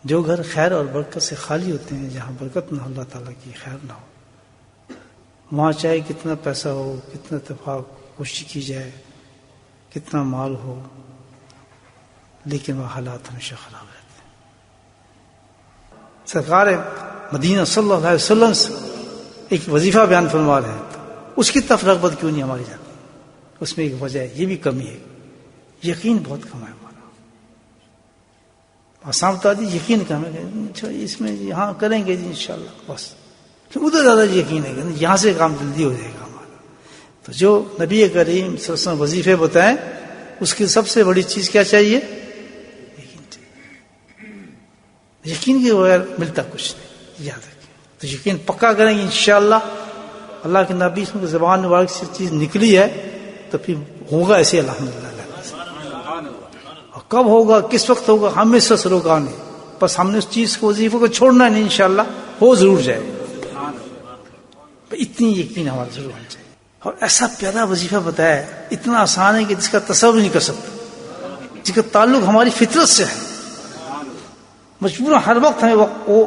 جو گھر خیر اور برکت سے خالی ہوتے ہیں، جہاں برکت نہ ہو، اللہ تعالیٰ کی خیر نہ ہو، وہاں چاہے کتنا پیسہ ہو، کتنا اتفاق کوشش کی جائے، کتنا مال ہو، لیکن وہ حالات ہمیشہ خراب رہتے ہیں۔ سرکار مدینہ صلی اللہ علیہ وسلم سے ایک وظیفہ بیان فرما رہے ہیں، اس کی طرف رغبت کیوں نہیں ہماری جاتی؟ اس میں ایک وجہ ہے، یہ بھی کمی ہے، یقین بہت کم ہے ہمارا۔ آسان بتا دی یقین کم ہے، اس میں یہاں کریں گے جی انشاءاللہ، بس ادھر زیادہ یقین ہے کہ یہاں سے کام جلدی ہو جائے گا ہمارا۔ تو جو نبی کریم صلی اللہ علیہ وسلم وظیفے بتائیں، اس کی سب سے بڑی چیز کیا چاہیے؟ یقین چاہیے۔ یقین کے بغیر ملتا کچھ نہیں، یاد رکھیں۔ تو یقین پکا کریں گے انشاءاللہ، اللہ کے نبی کی زبان مبارک سے چیز نکلی ہے تو پھر ہوگا ایسے الحمدللہ۔ اور کب ہوگا، کس وقت ہوگا، ہمیں سے روکا نہیں، بس ہم نے اس چیز کو، وظیفے کو چھوڑنا نہیں، انشاءاللہ ہو ضرور جائے گا۔ اتنی یقین ہمارا ضرور ہونا چاہیے۔ اور ایسا پیارا وظیفہ بتایا، اتنا آسان ہے کہ جس کا تصور نہیں کر سکتے، جس کا تعلق ہماری فطرت سے ہے، مجبوراً ہر وقت ہمیں وہ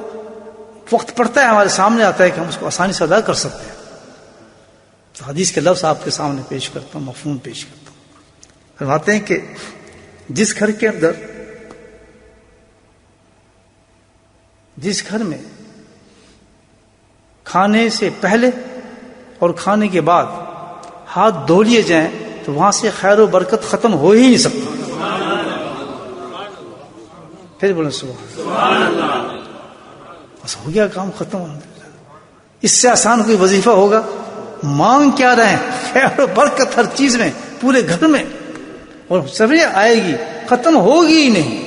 وقت پڑتا ہے، ہمارے سامنے آتا ہے کہ ہم اس کو آسانی سے ادا کر سکتے ہیں۔ تو حدیث کے لفظ آپ کے سامنے پیش کرتا ہوں، مفہوم پیش کرتا ہوں۔ فرماتے ہیں کہ جس گھر کے اندر، جس گھر میں کھانے سے پہلے اور کھانے کے بعد ہاتھ دھو لیے جائیں تو وہاں سے خیر و برکت ختم ہو ہی نہیں سکتی۔ پھر بولیں سبحان اللہ۔ بس ہو گیا کام ختم۔ اس سے آسان کوئی وظیفہ ہوگا؟ مانگ کیا رہے ہیں؟ خیر و برکت ہر چیز میں، پورے گھر میں، اور سبھی آئے گی، ختم ہوگی ہی نہیں۔